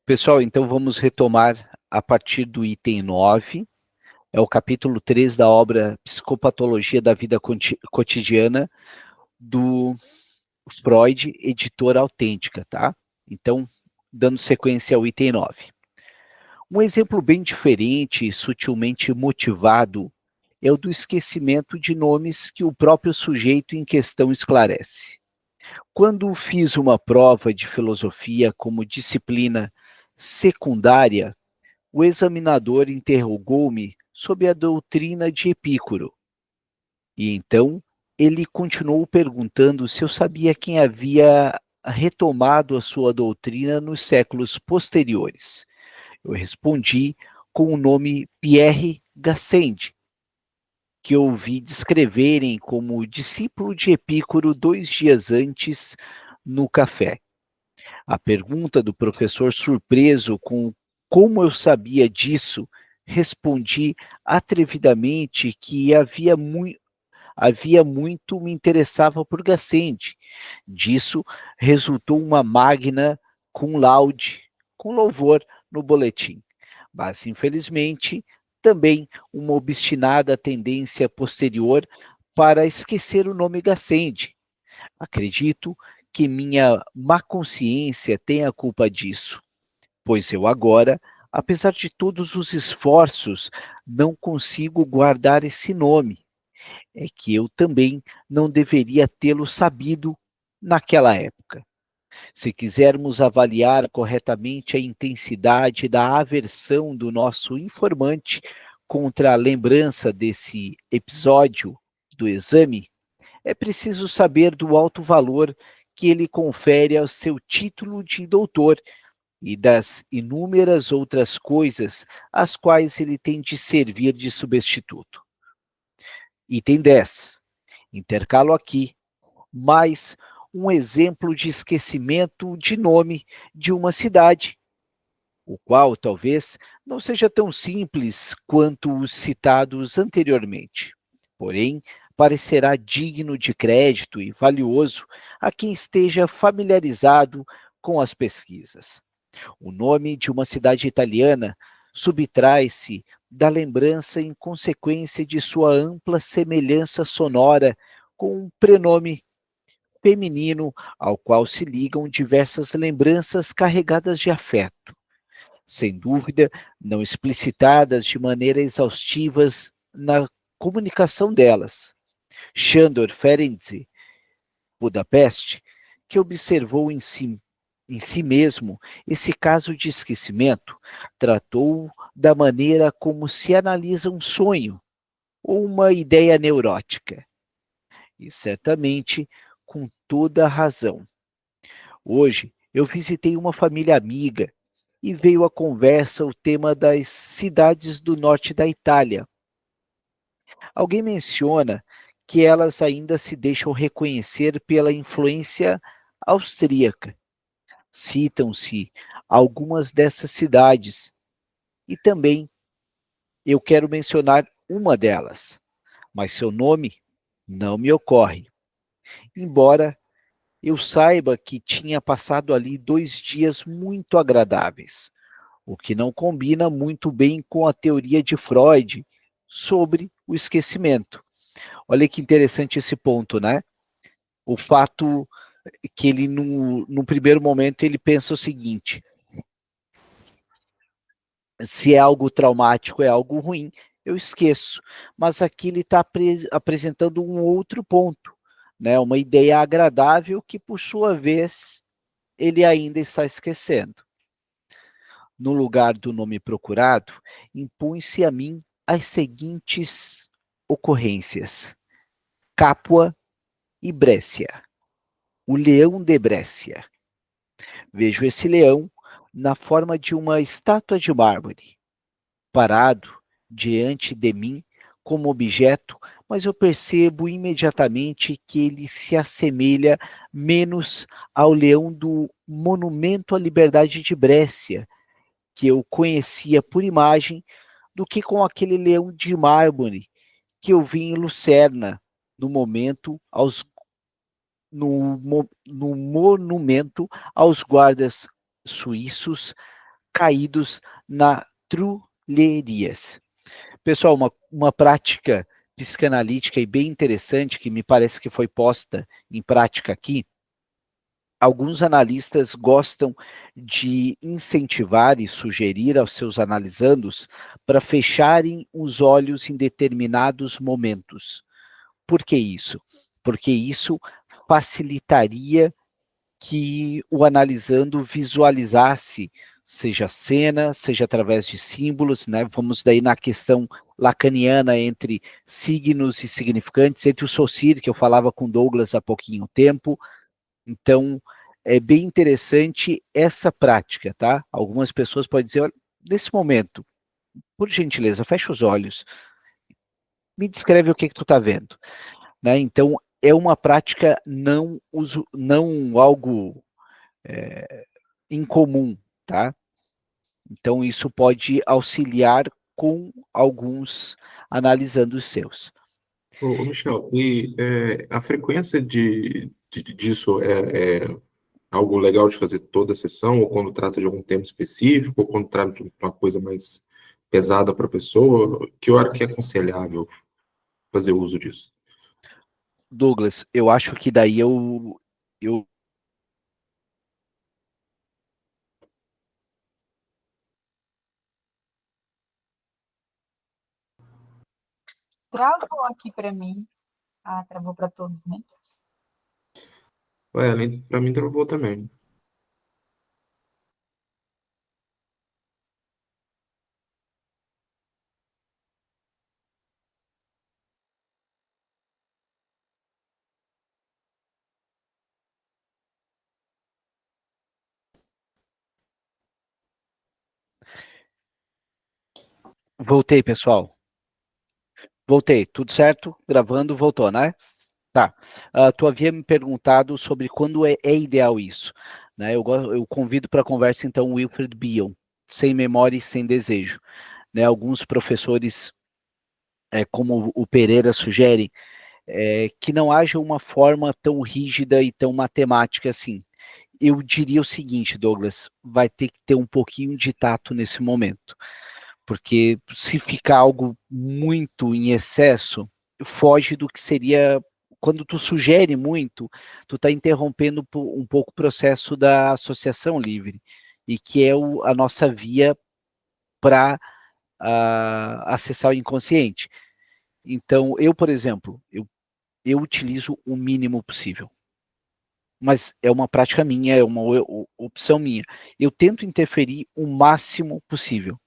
Pessoal, então vamos retomar a partir do item 9, é o capítulo 3 da obra Psicopatologia da Vida Cotidiana, do Freud, editora autêntica, tá? Então, dando sequência ao item 9. Um exemplo bem diferente e sutilmente motivado é o do esquecimento de nomes que o próprio sujeito em questão esclarece. Quando fiz uma prova de filosofia como disciplina secundária, o examinador interrogou-me sobre a doutrina de Epicuro. E então ele continuou perguntando se eu sabia quem havia retomado a sua doutrina nos séculos posteriores. Eu respondi com o nome Pierre Gassendi, que ouvi descreverem como discípulo de Epicuro 2 dias antes no café. A pergunta do professor, surpreso com como eu sabia disso, respondi atrevidamente que havia muito me interessava por Gassendi. Disso resultou uma magna cum laude, com louvor no boletim. Mas, infelizmente, também uma obstinada tendência posterior para esquecer o nome Gassendi. Acredito que minha má consciência tem a culpa disso, pois eu agora, apesar de todos os esforços, não consigo guardar esse nome. É que eu também não deveria tê-lo sabido naquela época. Se quisermos avaliar corretamente a intensidade da aversão do nosso informante contra a lembrança desse episódio do exame, é preciso saber do alto valor que ele confere ao seu título de doutor e das inúmeras outras coisas às quais ele tem de servir de substituto. Item 10. Intercalo aqui mais um exemplo de esquecimento de nome de uma cidade, o qual talvez não seja tão simples quanto os citados anteriormente. Porém, parecerá digno de crédito e valioso a quem esteja familiarizado com as pesquisas. O nome de uma cidade italiana subtrai-se da lembrança em consequência de sua ampla semelhança sonora com um prenome feminino ao qual se ligam diversas lembranças carregadas de afeto, sem dúvida não explicitadas de maneira exaustiva na comunicação delas. Sándor Ferenczi, Budapeste, que observou em si mesmo esse caso de esquecimento, tratou da maneira como se analisa um sonho ou uma ideia neurótica. E certamente com toda a razão. Hoje eu visitei uma família amiga e veio à conversa o tema das cidades do norte da Itália. Alguém menciona que elas ainda se deixam reconhecer pela influência austríaca. Citam-se algumas dessas cidades e também eu quero mencionar uma delas, mas seu nome não me ocorre. Embora eu saiba que tinha passado ali 2 dias muito agradáveis, o que não combina muito bem com a teoria de Freud sobre o esquecimento. Olha que interessante esse ponto, né? O fato que ele, no primeiro momento, ele pensa o seguinte: se é algo traumático, é algo ruim, eu esqueço. Mas aqui ele está apresentando um outro ponto, né? Uma ideia agradável que, por sua vez, ele ainda está esquecendo. No lugar do nome procurado, impõe-se a mim as seguintes ocorrências: Capua e Brécia, o leão de Brécia. Vejo esse leão na forma de uma estátua de mármore, parado diante de mim como objeto, mas eu percebo imediatamente que ele se assemelha menos ao leão do Monumento à Liberdade de Brécia, que eu conhecia por imagem, do que com aquele leão de mármore que eu vi em Lucerna, no momento aos no monumento aos guardas suíços caídos na Trulherias. Pessoal, uma prática psicanalítica e bem interessante, que me parece que foi posta em prática aqui. Alguns analistas gostam de incentivar e sugerir aos seus analisandos para fecharem os olhos em determinados momentos. Por que isso? Porque isso facilitaria que o analisando visualizasse, seja cena, seja através de símbolos, né? Vamos daí na questão lacaniana entre signos e significantes, entre o Saussure, que eu falava com Douglas há pouquinho tempo. Então, é bem interessante essa prática, tá? Algumas pessoas podem dizer, olha, nesse momento, por gentileza, fecha os olhos, me descreve o que tu está vendo, né? Então, é uma prática não algo incomum, tá? Então, isso pode auxiliar com alguns analisando os seus. Michel, e a frequência disso é algo legal de fazer toda a sessão, ou quando trata de algum tema específico, ou quando trata de uma coisa mais pesada para a pessoa? Que hora que é aconselhável fazer uso disso? Douglas, eu acho que daí eu Travou aqui para mim. Ah, travou para todos, né? Para mim travou também. voltei, pessoal. Voltei, tudo certo? Gravando, voltou, né? Tá. Tu havia me perguntado sobre quando é ideal isso, né? Eu convido para a conversa, então, o Wilfred Bion, Sem Memória e Sem Desejo. Né? Alguns professores, como o Pereira sugere, que não haja uma forma tão rígida e tão matemática assim. Eu diria o seguinte, Douglas, vai ter que ter um pouquinho de tato nesse momento, porque se ficar algo muito em excesso, foge do que seria. Quando tu sugere muito, tu está interrompendo um pouco o processo da associação livre, e que é a nossa via para acessar o inconsciente. Então, eu, por exemplo, eu utilizo o mínimo possível. Mas é uma prática minha, é uma opção minha. Eu tento interferir o máximo possível,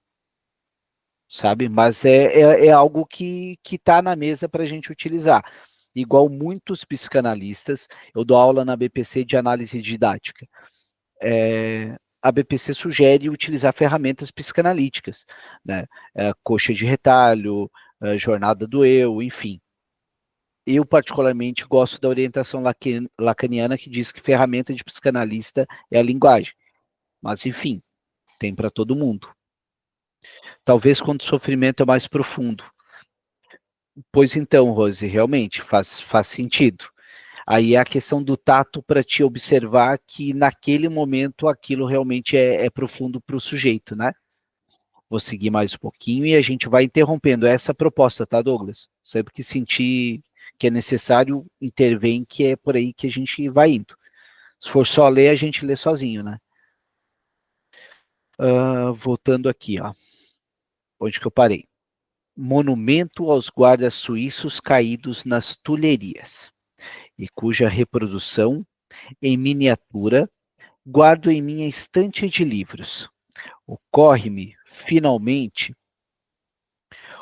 sabe? Mas é algo que está na mesa para a gente utilizar. Igual muitos psicanalistas, eu dou aula na BPC de análise didática. A BPC sugere utilizar ferramentas psicanalíticas, né? Coxa de retalho, jornada do eu, enfim. Eu, particularmente, gosto da orientação lacaniana, que diz que ferramenta de psicanalista é a linguagem. Mas, enfim, tem para todo mundo. Talvez quando o sofrimento é mais profundo. Pois então, Rose, realmente faz sentido. Aí é a questão do tato para te observar que naquele momento aquilo realmente é profundo para o sujeito, né? Vou seguir mais um pouquinho e a gente vai interrompendo essa proposta, tá, Douglas? Sempre que sentir que é necessário, intervém, que é por aí que a gente vai indo. Se for só ler, a gente lê sozinho, né? Voltando aqui, ó. Onde que eu parei? Monumento aos guardas suíços caídos nas Tulherias, e cuja reprodução, em miniatura, guardo em minha estante de livros. Ocorre-me, finalmente,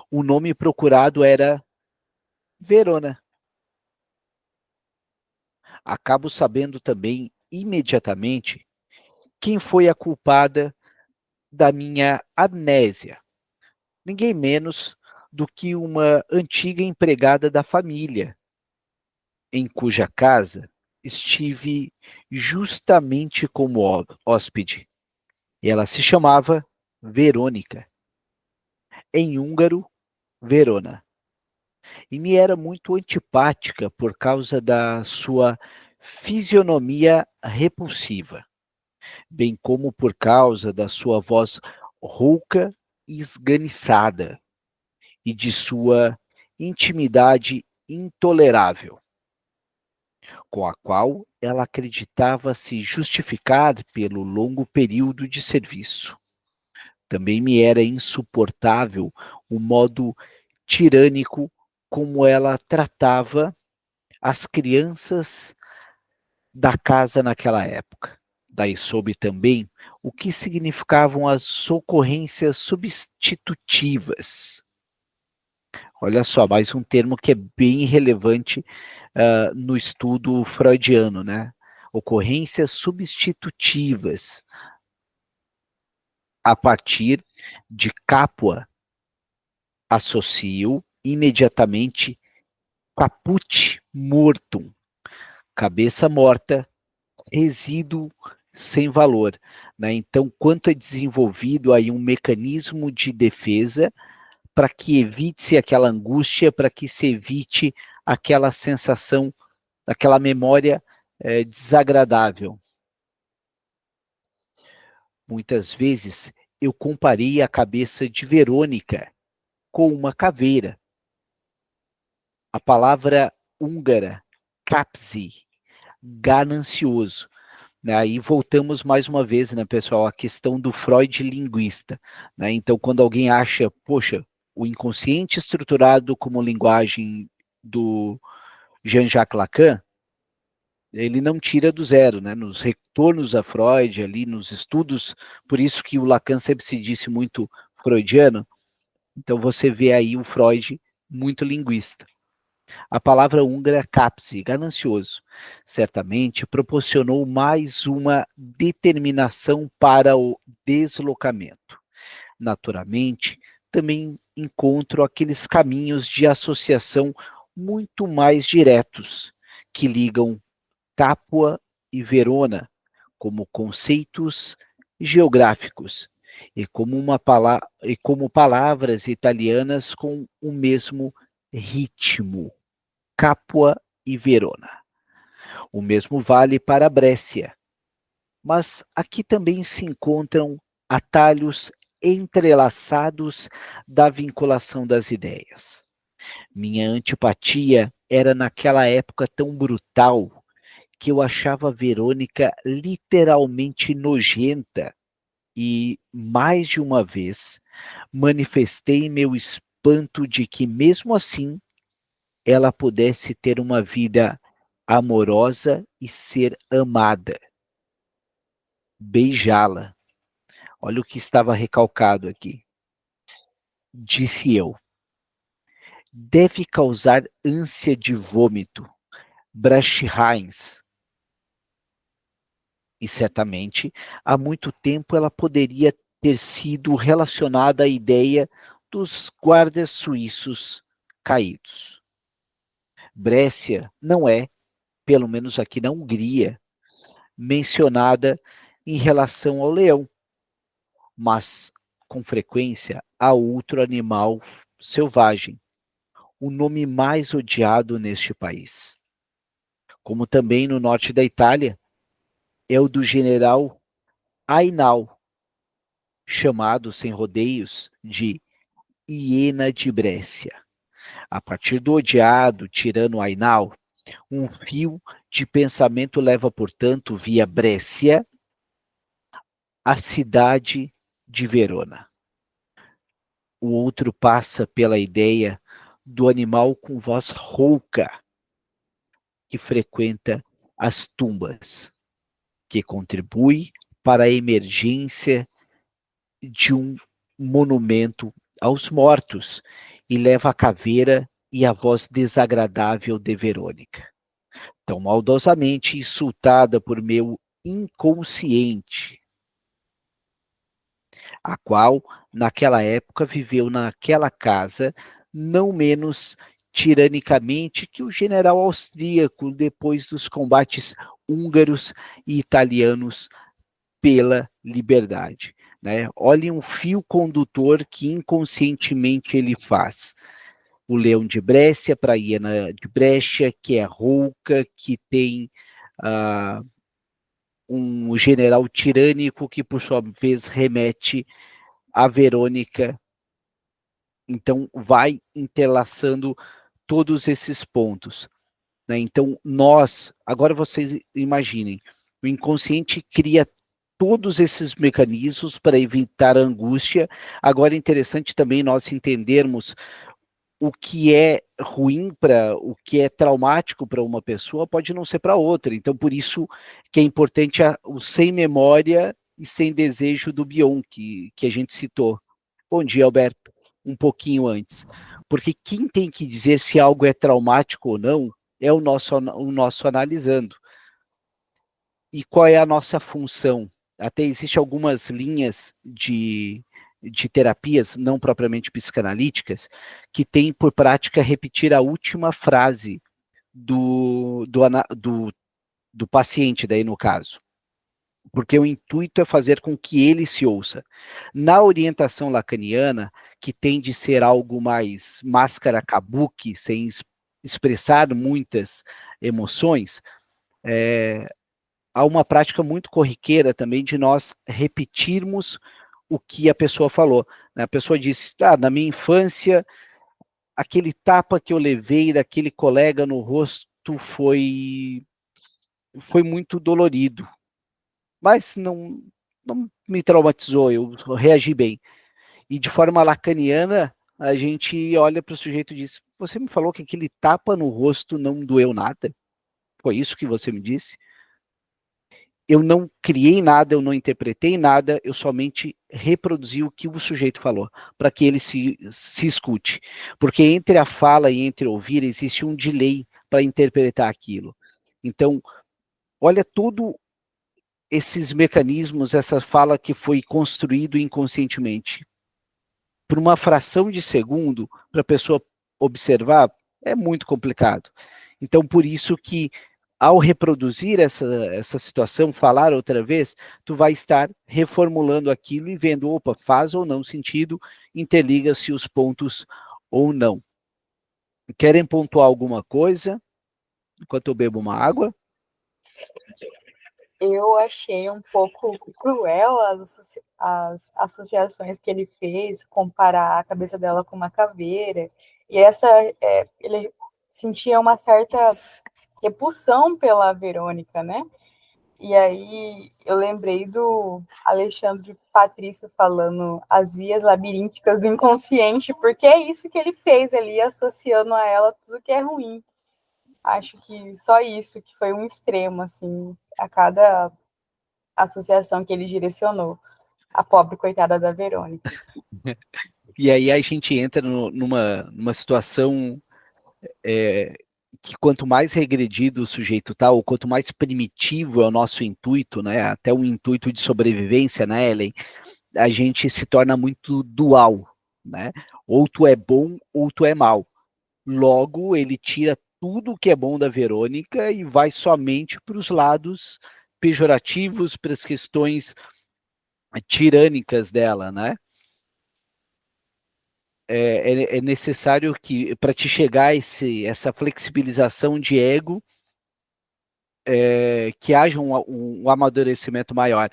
o nome procurado era Verona. Acabo sabendo também, imediatamente, quem foi a culpada da minha amnésia. Ninguém menos do que uma antiga empregada da família, em cuja casa estive justamente como hóspede. E ela se chamava Verônica. Em húngaro, Verona. E me era muito antipática por causa da sua fisionomia repulsiva. bem como por causa da sua voz rouca e esganiçada e de sua intimidade intolerável, com a qual ela acreditava se justificar pelo longo período de serviço. Também me era insuportável o modo tirânico como ela tratava as crianças da casa naquela época. Daí soube também o que significavam as ocorrências substitutivas. Olha só, mais um termo que é bem relevante no estudo freudiano, né? Ocorrências substitutivas. A partir de Capua, associo imediatamente caput mortum, cabeça morta, resíduo sem valor, né? Então, quanto é desenvolvido aí um mecanismo de defesa para que evite-se aquela angústia, para que se evite aquela sensação, aquela memória desagradável. Muitas vezes eu comparei a cabeça de Verônica com uma caveira. A palavra húngara, capzi, ganancioso. Aí voltamos mais uma vez, né, pessoal, à questão do Freud linguista. Né? Então, quando alguém acha, poxa, o inconsciente estruturado como linguagem do Jean-Jacques Lacan, ele não tira do zero, né? Nos retornos a Freud, ali nos estudos, por isso que o Lacan sempre se disse muito freudiano, então você vê aí o Freud muito linguista. A palavra húngara capsi, ganancioso, certamente proporcionou mais uma determinação para o deslocamento. Naturalmente, também encontro aqueles caminhos de associação muito mais diretos, que ligam Capua e Verona como conceitos geográficos e como palavras italianas com o mesmo ritmo. Capua e Verona. O mesmo vale para Brescia, mas aqui também se encontram atalhos entrelaçados da vinculação das ideias. Minha antipatia era naquela época tão brutal que eu achava Verônica literalmente nojenta e, mais de uma vez, manifestei meu espanto de que, mesmo assim, ela pudesse ter uma vida amorosa e ser amada. Beijá-la. Olha o que estava recalcado aqui. Disse eu. Deve causar ânsia de vômito, Brasheheins. E certamente, há muito tempo ela poderia ter sido relacionada à ideia dos guardas suíços caídos. Brescia não é, pelo menos aqui na Hungria, mencionada em relação ao leão, mas com frequência a outro animal selvagem, o nome mais odiado neste país. Como também no norte da Itália, é o do general Ainal, chamado sem rodeios de hiena de Brescia. A partir do odiado tirano Ainal, um fio de pensamento leva, portanto, via Brescia, a cidade de Verona. O outro passa pela ideia do animal com voz rouca, que frequenta as tumbas, que contribui para a emergência de um monumento aos mortos e leva a caveira e a voz desagradável de Verônica, tão maldosamente insultada por meu inconsciente, a qual, naquela época, viveu naquela casa, não menos tiranicamente que o general austríaco depois dos combates húngaros e italianos pela liberdade. Né? Olhem um fio condutor que inconscientemente ele faz. O leão de Brescia para a hiena de Brescia, que é rouca, que tem um general tirânico que, por sua vez, remete a Verônica. Então, vai entrelaçando todos esses pontos, né? Então, agora vocês imaginem, o inconsciente cria todos esses mecanismos para evitar a angústia. Agora é interessante também nós entendermos o que é ruim o que é traumático para uma pessoa pode não ser para outra. Então, por isso que é importante o sem memória e sem desejo do Bion, que a gente citou. Bom dia, Alberto. Um pouquinho antes. Porque quem tem que dizer se algo é traumático ou não é o nosso analisando. E qual é a nossa função? Até existe algumas linhas de terapias, não propriamente psicanalíticas, que têm por prática repetir a última frase do paciente, daí no caso. Porque o intuito é fazer com que ele se ouça. Na orientação lacaniana, que tende a ser algo mais máscara kabuki, sem expressar muitas emoções, há uma prática muito corriqueira também de nós repetirmos o que a pessoa falou. A pessoa disse, na minha infância, aquele tapa que eu levei daquele colega no rosto foi muito dolorido, mas não me traumatizou, eu reagi bem. E de forma lacaniana, a gente olha para o sujeito e diz, você me falou que aquele tapa no rosto não doeu nada? Foi isso que você me disse? Eu não criei nada, eu não interpretei nada, eu somente reproduzi o que o sujeito falou, para que ele se escute. Porque entre a fala e entre ouvir, existe um delay para interpretar aquilo. Então, olha tudo esses mecanismos, essa fala que foi construído inconscientemente. Por uma fração de segundo, para a pessoa observar, é muito complicado. Então, por isso que ao reproduzir essa situação, falar outra vez, tu vai estar reformulando aquilo e vendo, opa, faz ou não sentido, interliga-se os pontos ou não. Querem pontuar alguma coisa enquanto eu bebo uma água? Eu achei um pouco cruel as associações que ele fez, comparar a cabeça dela com uma caveira, e ele sentia uma certa repulsão pela Verônica, né? E aí eu lembrei do Alexandre Patrício falando as vias labirínticas do inconsciente, porque é isso que ele fez ali, associando a ela tudo que é ruim. Acho que só isso, que foi um extremo, assim, a cada associação que ele direcionou. A pobre coitada da Verônica. E aí a gente entra numa situação que quanto mais regredido o sujeito está, ou quanto mais primitivo é o nosso intuito, né, até um intuito de sobrevivência, né, Ellen, a gente se torna muito dual, né? Ou tu é bom ou tu é mal. Logo, ele tira tudo que é bom da Verônica e vai somente para os lados pejorativos, para as questões tirânicas dela, né? É necessário que, para te chegar a essa flexibilização de ego, que haja um amadurecimento maior.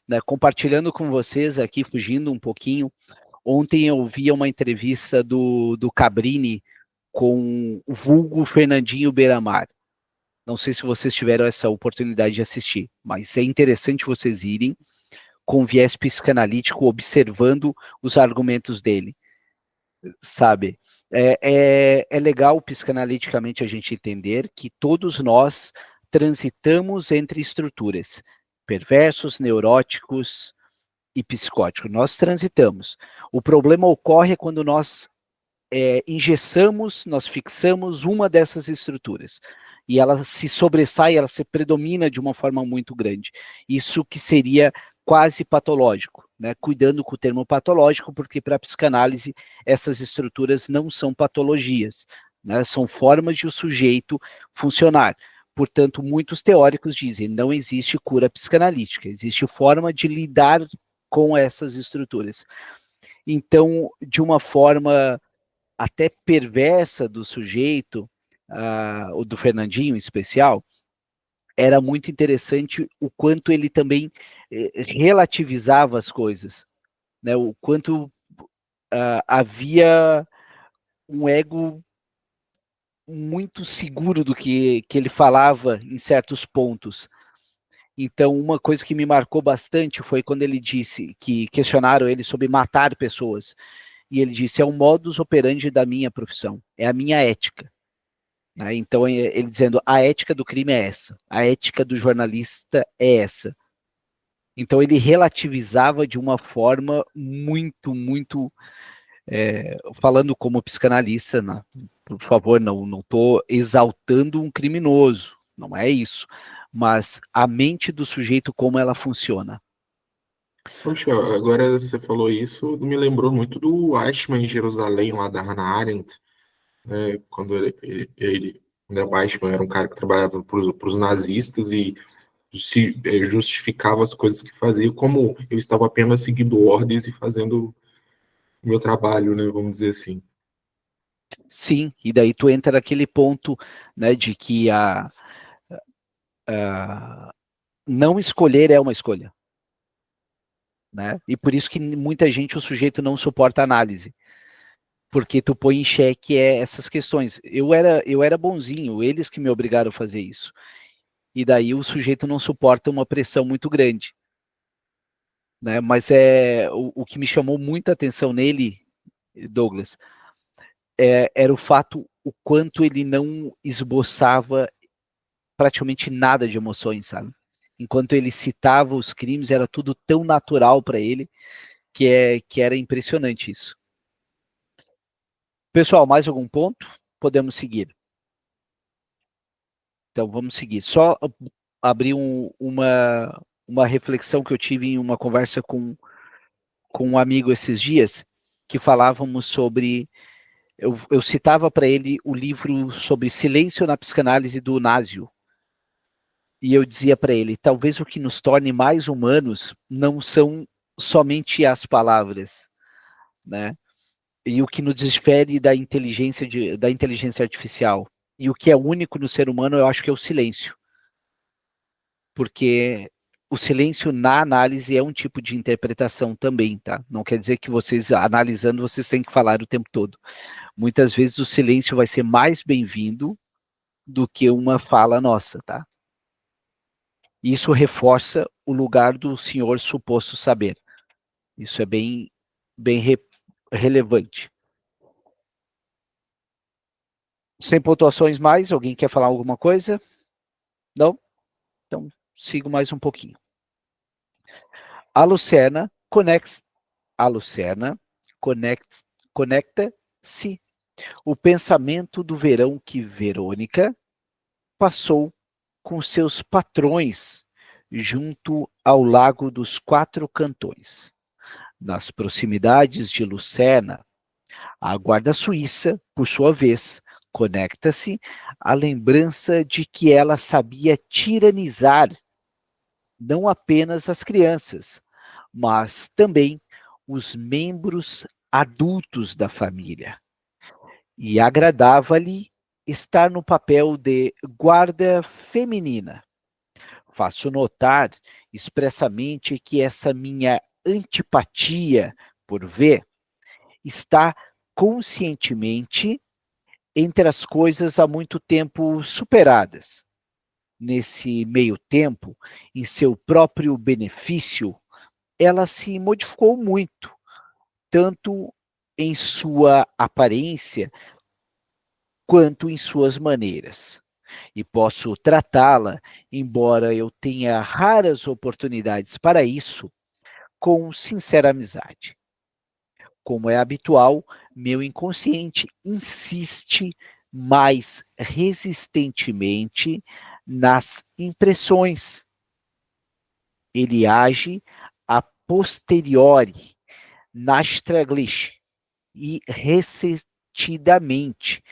Né? Compartilhando com vocês aqui, fugindo um pouquinho, ontem eu vi uma entrevista do Cabrini com o vulgo Fernandinho Beiramar. Não sei se vocês tiveram essa oportunidade de assistir, mas é interessante vocês irem com viés psicanalítico, observando os argumentos dele, sabe? É legal psicanaliticamente a gente entender que todos nós transitamos entre estruturas, perversos, neuróticos e psicóticos. Nós transitamos. O problema ocorre quando nós engessamos, nós fixamos uma dessas estruturas. E ela se sobressai, ela se predomina de uma forma muito grande. Isso que seria quase patológico, né? Cuidando com o termo patológico, porque para a psicanálise essas estruturas não são patologias, né? São formas de o sujeito funcionar. Portanto, muitos teóricos dizem não existe cura psicanalítica, existe forma de lidar com essas estruturas. Então, de uma forma até perversa do sujeito, ou do Fernandinho em especial, era muito interessante o quanto ele também relativizava as coisas, né? O quanto havia um ego muito seguro do que ele falava em certos pontos. Então, uma coisa que me marcou bastante foi quando ele disse que questionaram ele sobre matar pessoas. E ele disse: é um modus operandi da minha profissão, é a minha ética. Né? Então, ele dizendo: a ética do crime é essa, a ética do jornalista é essa. Então, ele relativizava de uma forma muito falando como psicanalista, né? Por favor, não estou exaltando um criminoso, não é isso, mas a mente do sujeito, como ela funciona. Poxa, agora você falou isso, me lembrou muito do Eichmann em Jerusalém, lá da Hannah Arendt, né? Quando quando a Eichmann era um cara que trabalhava para os nazistas e se justificava as coisas que fazia, como eu estava apenas seguindo ordens e fazendo o meu trabalho, né? Vamos dizer assim. Sim, e daí tu entra naquele ponto, né, de que não escolher é uma escolha, né? E por isso que muita gente, o sujeito não suporta análise, porque tu põe em xeque essas questões. Eu era bonzinho, eles que me obrigaram a fazer isso. E daí o sujeito não suporta uma pressão muito grande, né? Mas o que me chamou muita atenção nele, Douglas, era o fato o quanto ele não esboçava praticamente nada de emoções, sabe? Enquanto ele citava os crimes, era tudo tão natural para ele que era impressionante isso. Pessoal, mais algum ponto? Podemos seguir. Então, vamos seguir. Só abrir uma reflexão que eu tive em uma conversa com um amigo esses dias, que falávamos sobre. Eu citava para ele o livro sobre silêncio na psicanálise do Násio. E eu dizia para ele: talvez o que nos torne mais humanos não são somente as palavras, né? E o que nos difere da inteligência artificial. E o que é único no ser humano, eu acho que é o silêncio. Porque o silêncio na análise é um tipo de interpretação também, tá? Não quer dizer que vocês, analisando, vocês têm que falar o tempo todo. Muitas vezes o silêncio vai ser mais bem-vindo do que uma fala nossa, tá? Isso reforça o lugar do senhor suposto saber. Isso é bem relevante. Sem pontuações mais, alguém quer falar alguma coisa? Não? Então, sigo mais um pouquinho. A Lucerna a Lucerna conecta-se o pensamento do verão que Verônica passou com seus patrões junto ao Lago dos Quatro Cantões. Nas proximidades de Lucerna, a guarda suíça, por sua vez, conecta-se à lembrança de que ela sabia tiranizar não apenas as crianças, mas também os membros adultos da família. E agradava-lhe estar no papel de guarda feminina. Faço notar expressamente que essa minha antipatia por V está conscientemente entre as coisas há muito tempo superadas. Nesse meio tempo, em seu próprio benefício, ela se modificou muito, tanto em sua aparência quanto em suas maneiras. E posso tratá-la, embora eu tenha raras oportunidades para isso, com sincera amizade. Como é habitual, meu inconsciente insiste mais resistentemente nas impressões. Ele age a posteriori, nachträglich, e ressentidamente,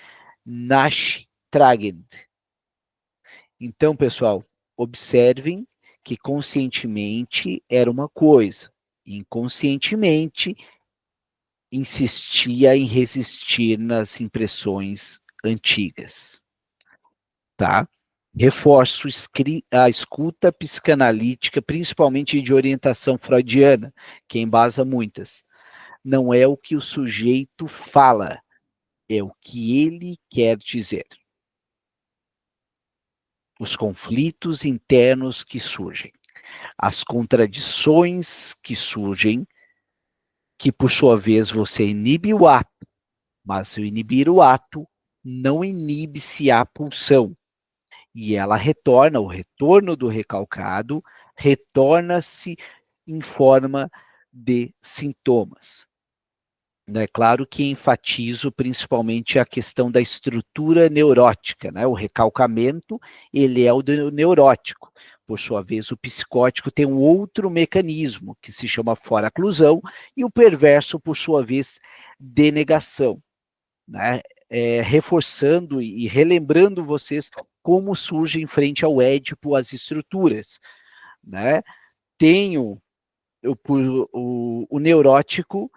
nachtragend. Então, pessoal, observem que conscientemente era uma coisa, inconscientemente insistia em resistir nas impressões antigas, tá? Reforço a escuta psicanalítica, principalmente de orientação freudiana, que embasa muitas. Não é o que o sujeito fala, é o que ele quer dizer. Os conflitos internos que surgem, as contradições que surgem, que por sua vez você inibe o ato, mas ao inibir o ato, não inibe-se a pulsão. E ela retorna, o retorno do recalcado, retorna-se em forma de sintomas. É claro que enfatizo principalmente a questão da estrutura neurótica, né? O recalcamento, ele é o neurótico. Por sua vez, o psicótico tem um outro mecanismo, que se chama foraclusão, e o perverso, por sua vez, denegação, né? Reforçando e relembrando vocês como surge em frente ao Édipo as estruturas, né? Tenho o neurótico,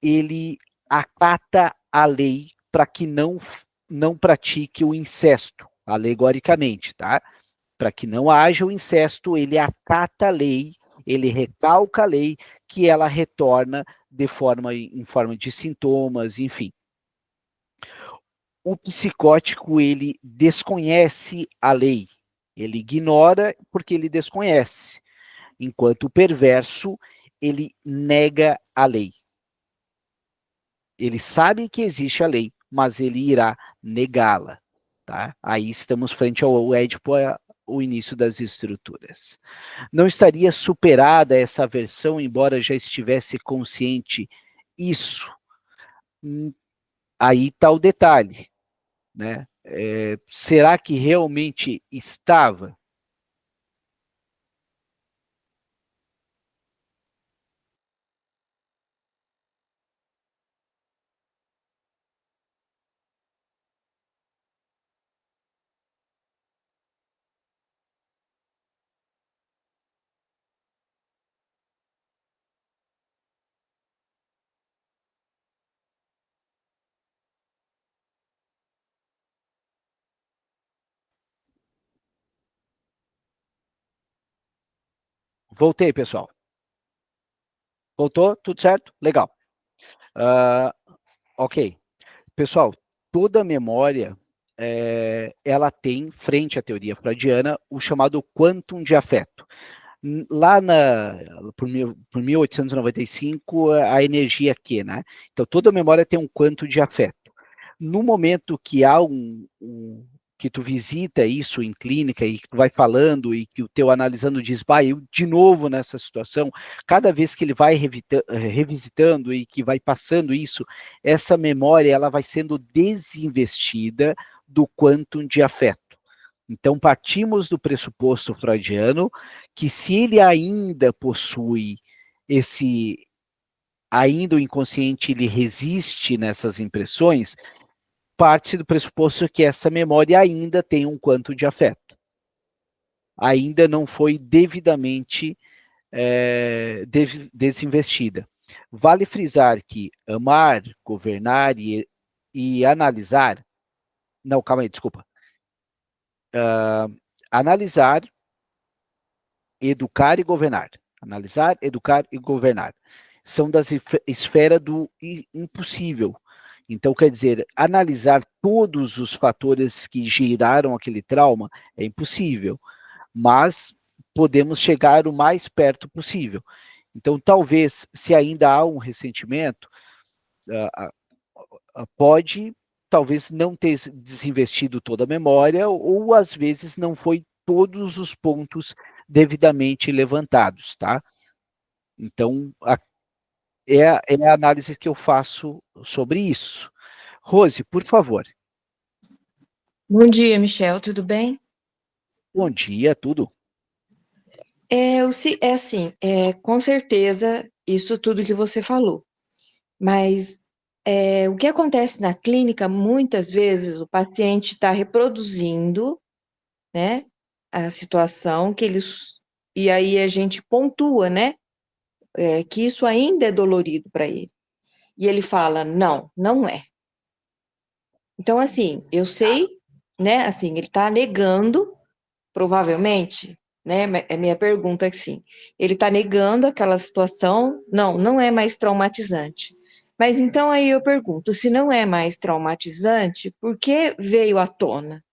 ele acata a lei para que não pratique o incesto, alegoricamente, tá? Para que não haja o incesto, ele acata a lei, ele recalca a lei, que ela retorna em forma de sintomas, enfim. O psicótico, ele desconhece a lei, ele ignora porque ele desconhece, enquanto o perverso, ele nega a lei. Ele sabe que existe a lei, mas ele irá negá-la. Tá? Aí estamos frente ao Édipo, o início das estruturas. Não estaria superada essa versão, embora já estivesse consciente isso? Aí está o detalhe, né? Será que realmente estava? Voltei, pessoal. Voltou? Tudo certo? Legal. Ok. Pessoal, toda memória, ela tem, frente à teoria freudiana, o chamado quantum de afeto. Lá por 1895, a energia aqui, né? Então, toda memória tem um quantum de afeto. No momento que há que tu visita isso em clínica e que tu vai falando e que o teu analisando diz, bah, eu de novo nessa situação, cada vez que ele vai revisitando e que vai passando isso, essa memória ela vai sendo desinvestida do quantum de afeto. Então, partimos do pressuposto freudiano que se ele ainda possui ainda o inconsciente ele resiste nessas impressões, parte do pressuposto que essa memória ainda tem um quanto de afeto. Ainda não foi devidamente desinvestida. Vale frisar que amar, governar e analisar. Não, calma aí, desculpa. Analisar, educar e governar. Analisar, educar e governar. São das esfera do impossível. Então, quer dizer, analisar todos os fatores que geraram aquele trauma é impossível, mas podemos chegar o mais perto possível. Então, talvez, se ainda há um ressentimento, pode, talvez, não ter desinvestido toda a memória, ou às vezes não foi todos os pontos devidamente levantados, tá? Então, é a análise que eu faço sobre isso. Rose, por favor. Bom dia, Michel, tudo bem? Bom dia, tudo. Assim, com certeza, isso tudo que você falou. Mas o que acontece na clínica, muitas vezes o paciente está reproduzindo, né, a situação e aí a gente pontua, né, que isso ainda é dolorido para ele. E ele fala, não, não é. Então, assim, eu sei, né, assim, ele está negando, provavelmente, né? É minha pergunta assim. Ele está negando aquela situação, não é mais traumatizante. Mas então aí eu pergunto, se não é mais traumatizante, por que veio à tona?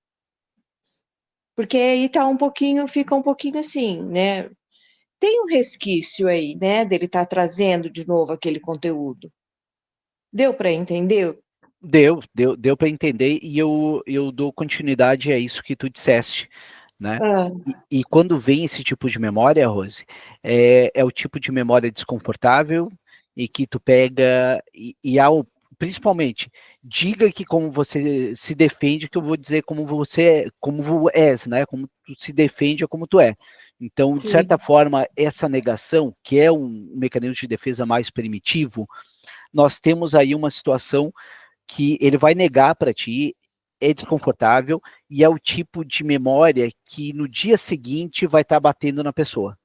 Porque aí tá fica um pouquinho assim, né? Tem um resquício aí, né, dele estar trazendo de novo aquele conteúdo. Deu para entender? Deu para entender e eu dou continuidade a isso que tu disseste, né? Ah, E quando vem esse tipo de memória, Rose, é o tipo de memória desconfortável e que tu pega principalmente, diga que como você se defende, que eu vou dizer como como és, né? Como tu se defende é como tu é. Então, de certa sim. forma, essa negação, que é um mecanismo de defesa mais primitivo, nós temos aí uma situação que ele vai negar para ti, é desconfortável e é o tipo de memória que no dia seguinte vai estar batendo na pessoa.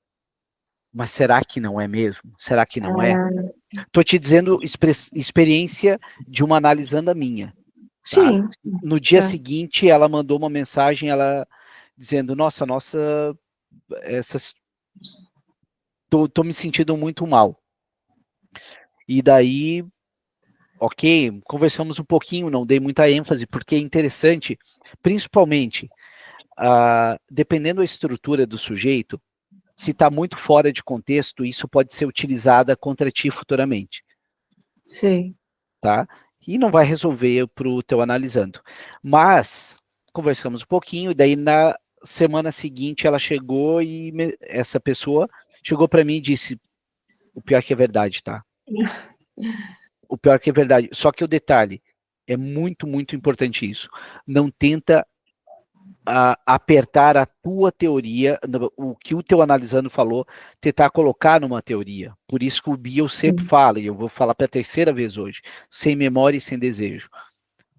Mas será que não é mesmo? Será que não é? Ah, Tô te dizendo experiência de uma analisando a minha, tá? sim. No dia Tá. seguinte, ela mandou uma mensagem, ela dizendo, nossa, essas, tô me sentindo muito mal. E daí, ok, conversamos um pouquinho, não dei muita ênfase, porque é interessante, principalmente, dependendo da estrutura do sujeito, se está muito fora de contexto, isso pode ser utilizada contra ti futuramente, Sei. tá? E não vai resolver para o teu analisando. Mas conversamos um pouquinho, e daí na semana seguinte ela chegou essa pessoa chegou para mim e disse: o pior que é verdade, tá? O pior que é verdade. Só que o detalhe é muito, muito importante isso. Não tenta apertar a tua teoria, o que o teu analisando falou, tentar colocar numa teoria. Por isso que o Biel sempre Sim. fala, e eu vou falar pela terceira vez hoje, sem memória e sem desejo.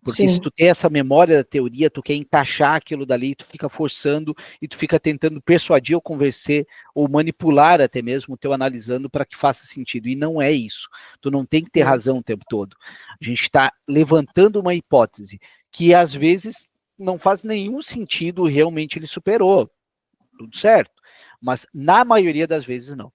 Porque se Sim. tu tem essa memória da teoria, tu quer encaixar aquilo dali, tu fica forçando e tu fica tentando persuadir ou convencer ou manipular até mesmo o teu analisando para que faça sentido. E não é isso. Tu não tem que ter Sim. razão o tempo todo. A gente está levantando uma hipótese que às vezes não faz nenhum sentido, realmente ele superou. Tudo certo. Mas na maioria das vezes não.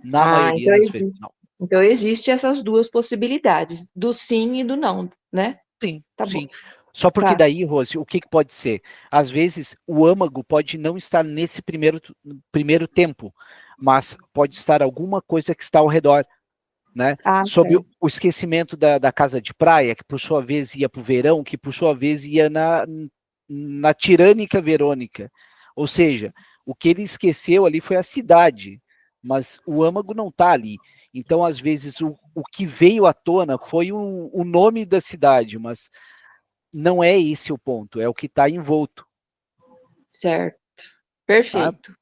Na Ah, maioria então das vezes existe. não. Então existe essas duas possibilidades, do sim e do não, né? Sim, Tá bom. sim. Só porque Tá. daí, Rose, o que pode ser? Às vezes, o âmago pode não estar nesse primeiro tempo, mas pode estar alguma coisa que está ao redor, né? Ah, Sobre certo. o esquecimento da casa de praia, que por sua vez ia para o verão, que por sua vez ia na tirânica Verônica. Ou seja, o que ele esqueceu ali foi a cidade, mas o âmago não está ali. Então, às vezes, o que veio à tona foi o nome da cidade, mas não é esse o ponto, é o que está envolto, Certo. tá? Perfeito.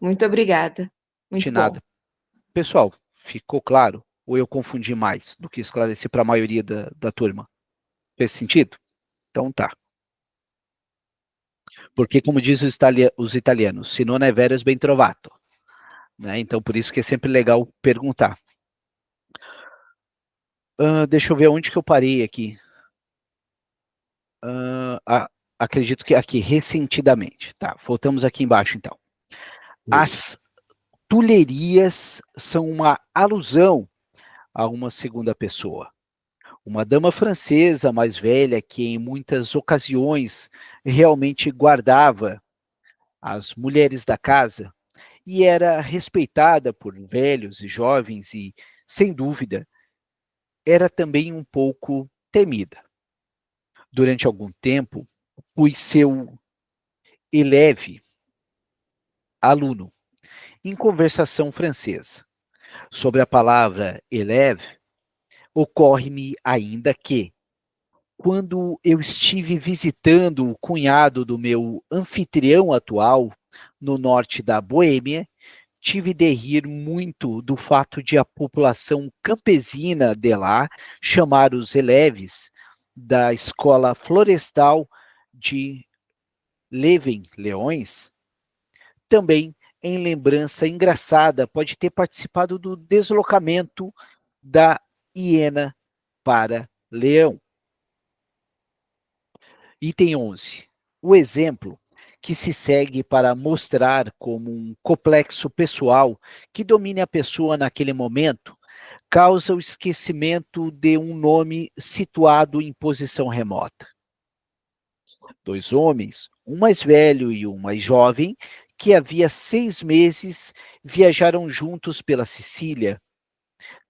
Muito obrigada. De Muito bom. nada. Pessoal, ficou claro? Ou eu confundi mais do que esclarecer para a maioria da turma? Fez sentido? Então tá. Porque, como diz os italianos, se non è vero, è ben trovato. Né? Então, por isso que é sempre legal perguntar. Deixa eu ver onde que eu parei aqui. Acredito que aqui, ressentidamente. Tá, voltamos aqui embaixo, então. Isso. As tulherias são uma alusão a uma segunda pessoa. Uma dama francesa mais velha que em muitas ocasiões realmente guardava as mulheres da casa e era respeitada por velhos e jovens e, sem dúvida, era também um pouco temida. Durante algum tempo, fui seu eleve aluno em conversação francesa. Sobre a palavra élève, ocorre-me ainda que, quando eu estive visitando o cunhado do meu anfitrião atual, no norte da Boêmia, tive de rir muito do fato de a população campesina de lá chamar os eleves da escola florestal de Leven-Leões. Também, em lembrança engraçada, pode ter participado do deslocamento da hiena para leão. Item 11. O exemplo que se segue para mostrar como um complexo pessoal que domine a pessoa naquele momento, causa o esquecimento de um nome situado em posição remota. Dois homens, um mais velho e um mais jovem, que havia 6 meses viajaram juntos pela Sicília,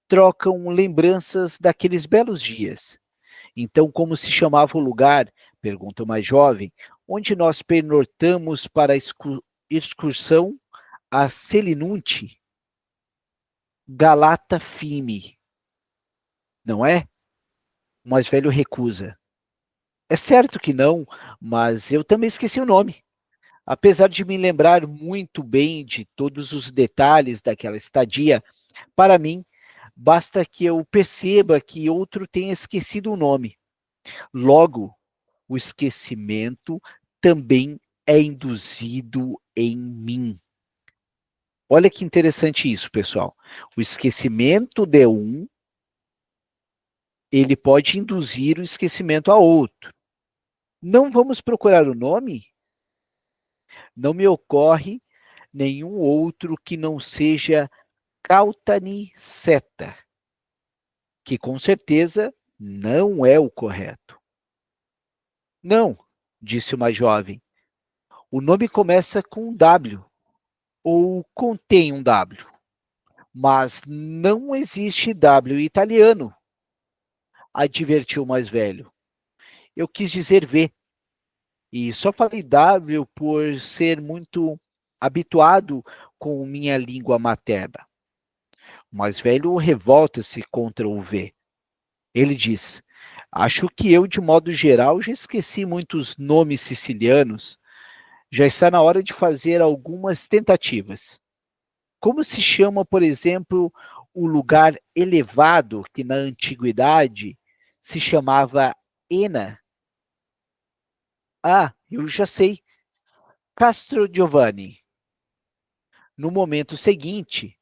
trocam lembranças daqueles belos dias. Então, como se chamava o lugar? Pergunta o mais jovem, onde nós pernortamos para a excursão a Selinunte, Galata Fime, não é? O mais velho recusa. É certo que não, mas eu também esqueci o nome. Apesar de me lembrar muito bem de todos os detalhes daquela estadia, para mim, basta que eu perceba que outro tenha esquecido o nome. Logo, o esquecimento também é induzido em mim. Olha que interessante isso, pessoal. O esquecimento de um, ele pode induzir o esquecimento a outro. Não vamos procurar o nome? Não me ocorre nenhum outro que não seja Cautani Seta, que com certeza não é o correto. Não, disse o mais jovem. O nome começa com um W, ou contém um W, mas não existe W italiano, advertiu o mais velho. Eu quis dizer V, e só falei W por ser muito habituado com minha língua materna. O mais velho revolta-se contra o V. Ele diz: acho que eu, de modo geral, já esqueci muitos nomes sicilianos. Já está na hora de fazer algumas tentativas. Como se chama, por exemplo, o lugar elevado que na antiguidade se chamava Ena? Ah, eu já sei. Castro Giovanni. No momento seguinte,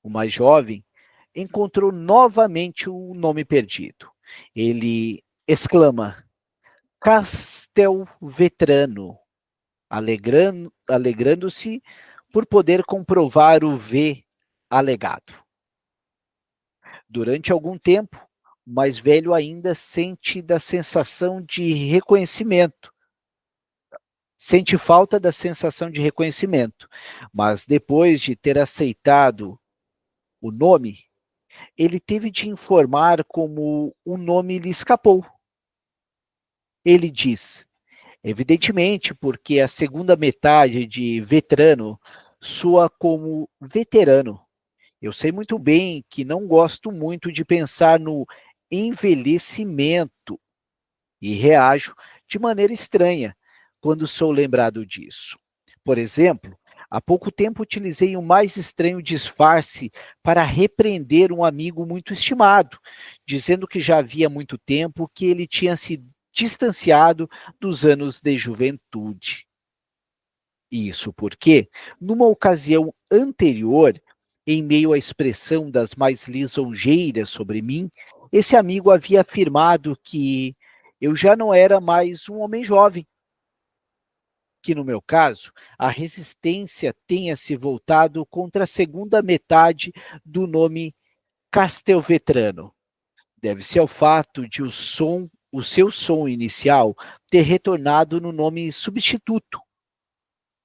o mais jovem encontrou novamente o nome perdido. Ele exclama: Castelvetrano, alegrando-se por poder comprovar o V alegado. Durante algum tempo, o mais velho ainda sente da sensação de reconhecimento, sente falta da sensação de reconhecimento, mas depois de ter aceitado o nome, ele teve de informar como o nome lhe escapou. Ele diz: evidentemente, porque a segunda metade de veterano soa como veterano. Eu sei muito bem que não gosto muito de pensar no envelhecimento e reajo de maneira estranha quando sou lembrado disso. Por exemplo, há pouco tempo utilizei o mais estranho disfarce para repreender um amigo muito estimado, dizendo que já havia muito tempo que ele tinha se distanciado dos anos de juventude. Isso porque, numa ocasião anterior, em meio à expressão das mais lisonjeiras sobre mim, esse amigo havia afirmado que eu já não era mais um homem jovem, que no meu caso, a resistência tenha se voltado contra a segunda metade do nome Castelvetrano. Deve-se ao fato de o seu som inicial ter retornado no nome substituto,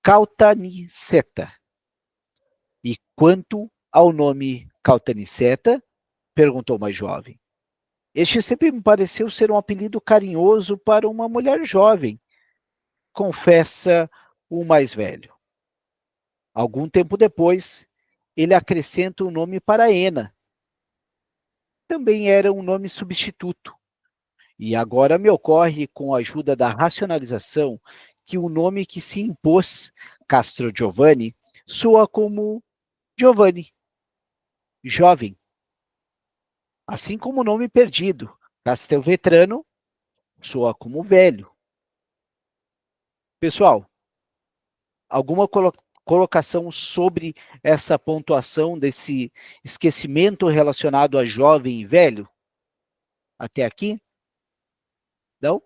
Caltanissetta. E quanto ao nome Caltanissetta, perguntou o mais jovem. Este sempre me pareceu ser um apelido carinhoso para uma mulher jovem, confessa o mais velho. Algum tempo depois, ele acrescenta o nome para Ena. Também era um nome substituto. E agora me ocorre, com a ajuda da racionalização, que o nome que se impôs, Castro Giovanni, soa como Giovanni, jovem. Assim como o nome perdido, Castelvetrano, soa como velho. Pessoal, alguma colocação sobre essa pontuação desse esquecimento relacionado a jovem e velho? Até aqui? Não?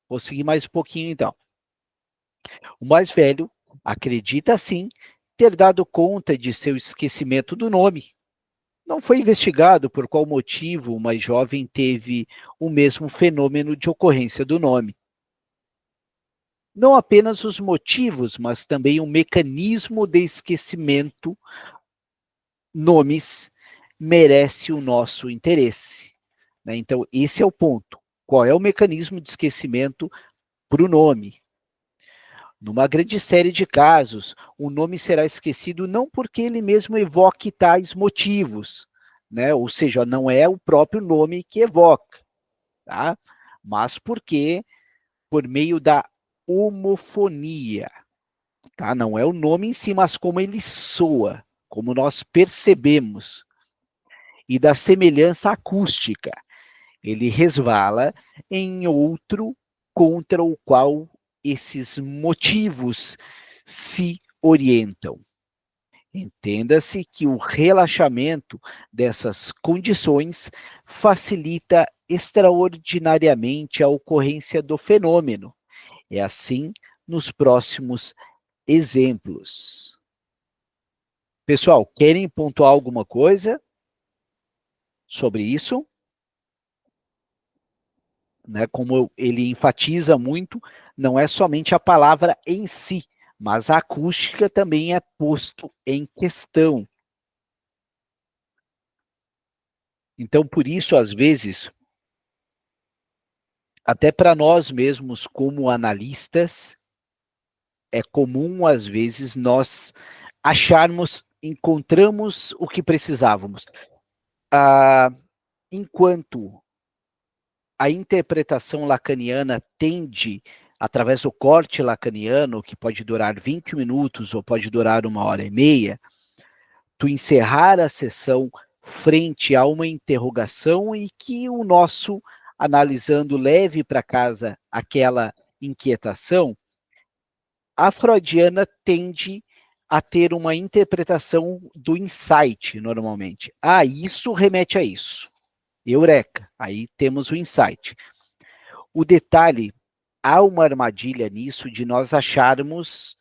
Vou seguir mais um pouquinho então. O mais velho acredita, sim, ter dado conta de seu esquecimento do nome. Não foi investigado por qual motivo o mais jovem teve o mesmo fenômeno de ocorrência do nome. Não apenas os motivos, mas também o mecanismo de esquecimento, nomes, merece o nosso interesse. Né? Então, esse é o ponto. Qual é o mecanismo de esquecimento para o nome? Numa grande série de casos, o nome será esquecido não porque ele mesmo evoque tais motivos, né? Ou seja, não é o próprio nome que evoca, tá? Mas porque, por meio da homofonia, tá? Não é o nome em si, mas como ele soa, como nós percebemos, e da semelhança acústica. Ele resvala em outro contra o qual esses motivos se orientam. Entenda-se que o relaxamento dessas condições facilita extraordinariamente a ocorrência do fenômeno. É assim nos próximos exemplos. Pessoal, querem pontuar alguma coisa sobre isso? Né, como ele enfatiza muito, não é somente a palavra em si, mas a acústica também é posto em questão. Então, por isso, às vezes, até para nós mesmos como analistas, é comum, às vezes, nós encontramos o que precisávamos. Enquanto a interpretação lacaniana tende, através do corte lacaniano, que pode durar 20 minutos ou pode durar 1h30, tu encerrar a sessão frente a uma interrogação e que o nosso analisando leve para casa aquela inquietação, a freudiana tende a ter uma interpretação do insight, normalmente. Isso remete a isso. Eureka, aí temos o insight. O detalhe, há uma armadilha nisso de nós acharmos,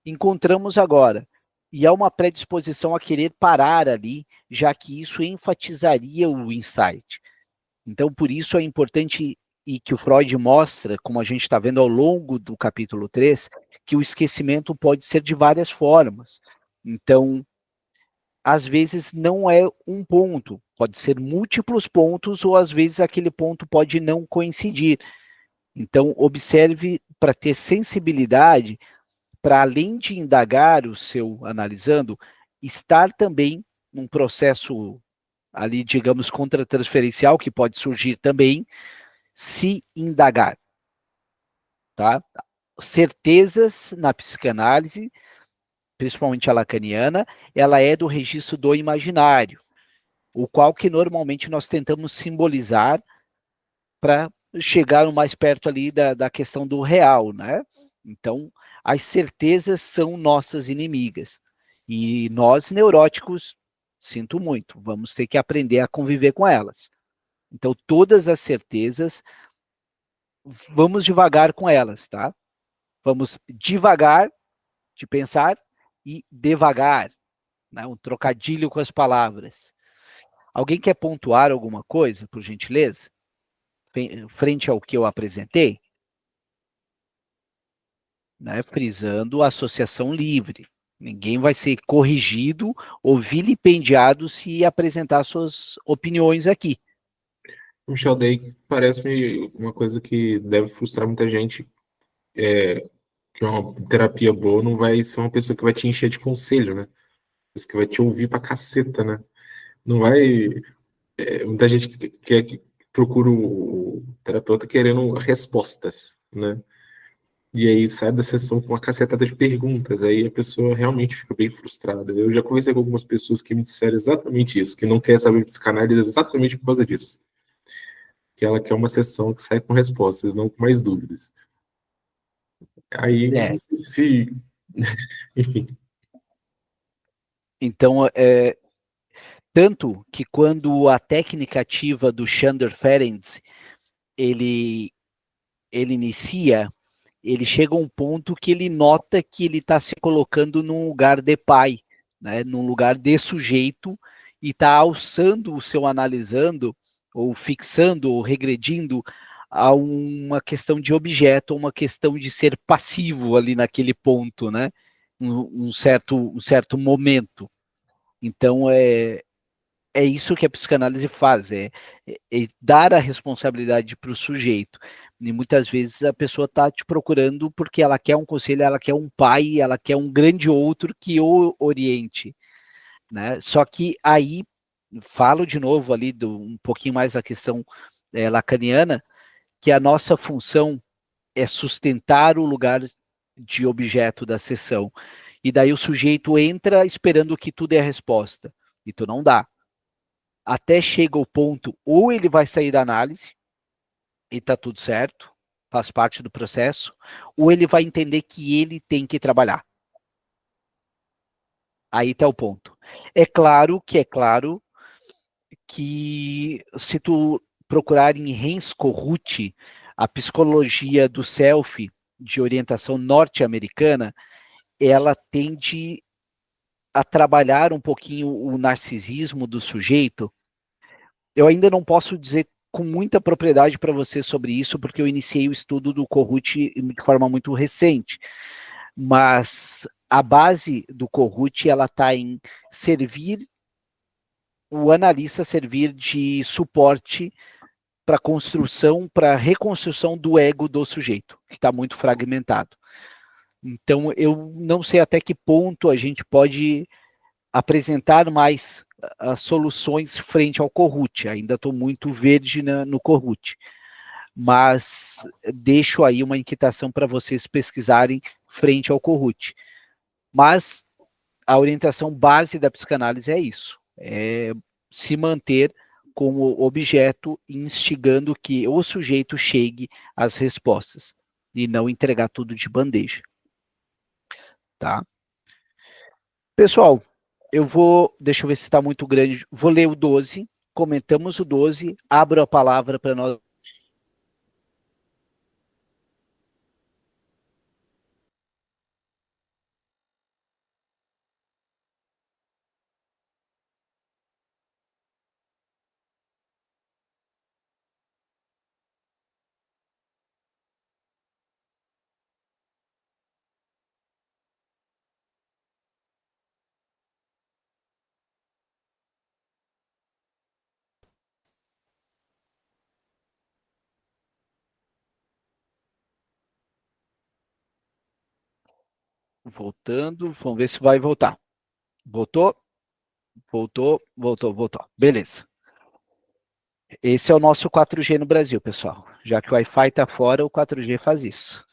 encontramos agora, e há uma predisposição a querer parar ali, já que isso enfatizaria o insight. Então, por isso é importante, e que o Freud mostra, como a gente está vendo ao longo do capítulo 3, que o esquecimento pode ser de várias formas. Então, às vezes não é um ponto, pode ser múltiplos pontos, ou às vezes aquele ponto pode não coincidir. Então, observe para ter sensibilidade, para além de indagar o seu analisando, estar também num processo ali, digamos, contratransferencial, que pode surgir também, se indagar, tá? Certezas na psicanálise, principalmente a lacaniana, ela é do registro do imaginário, o qual que normalmente nós tentamos simbolizar para chegar o mais perto ali da questão do real, né? Então, as certezas são nossas inimigas. E nós, neuróticos, sinto muito, vamos ter que aprender a conviver com elas. Então, todas as certezas, vamos devagar com elas, tá? Vamos devagar de pensar e devagar, né? Um trocadilho com as palavras. Alguém quer pontuar alguma coisa, por gentileza? Frente ao que eu apresentei? Né? Frisando a associação livre. Ninguém vai ser corrigido ou vilipendiado se apresentar suas opiniões aqui. Michel, daí parece-me uma coisa que deve frustrar muita gente, que uma terapia boa não vai ser uma pessoa que vai te encher de conselho, né? Que vai te ouvir pra caceta, né? Não vai. Muita gente que procura o terapeuta querendo respostas, né? E aí sai da sessão com uma cacetada de perguntas, aí a pessoa realmente fica bem frustrada. Eu já conversei com algumas pessoas que me disseram exatamente isso, que não quer saber de psicanálise exatamente por causa disso. Que ela quer uma sessão que sai com respostas, não com mais dúvidas. Aí, não sei se... Enfim. Então, tanto que quando a técnica ativa do Chandler Ferenczi, ele inicia, ele chega a um ponto que ele nota que ele está se colocando num lugar de pai, né, num lugar de sujeito, e está alçando o seu analisando, ou fixando, ou regredindo a uma questão de objeto, uma questão de ser passivo ali naquele ponto, né, um certo momento. Então, é isso que a psicanálise faz, é dar a responsabilidade para o sujeito. E muitas vezes a pessoa está te procurando porque ela quer um conselho, ela quer um pai, ela quer um grande outro que o oriente, né? Só que aí, falo de novo ali um pouquinho mais da questão lacaniana, que a nossa função é sustentar o lugar de objeto da sessão. E daí o sujeito entra esperando que tudo é a resposta. E tu não dá. Até chega o ponto, ou ele vai sair da análise, e tá tudo certo, faz parte do processo, ou ele vai entender que ele tem que trabalhar. Aí tá o ponto. É claro que se tu procurar em Hans Kohut, a psicologia do self, de orientação norte-americana, ela tende a trabalhar um pouquinho o narcisismo do sujeito. Eu ainda não posso dizer com muita propriedade para você sobre isso, porque eu iniciei o estudo do Kohut de forma muito recente. Mas a base do Kohut, ela está em servir, o analista servir de suporte para construção, para reconstrução do ego do sujeito, que está muito fragmentado. Então, eu não sei até que ponto a gente pode apresentar mais soluções frente ao Kohut. Ainda estou muito verde no Kohut. Mas deixo aí uma inquietação para vocês pesquisarem frente ao Kohut. Mas a orientação base da psicanálise é isso. É se manter como objeto, instigando que o sujeito chegue às respostas e não entregar tudo de bandeja. Tá? Pessoal, deixa eu ver se está muito grande, vou ler o 12, comentamos o 12, abro a palavra para nós. Voltando, vamos ver se vai voltar. Voltou? Voltou. Beleza. Esse é o nosso 4G no Brasil, pessoal. Já que o Wi-Fi está fora, o 4G faz isso.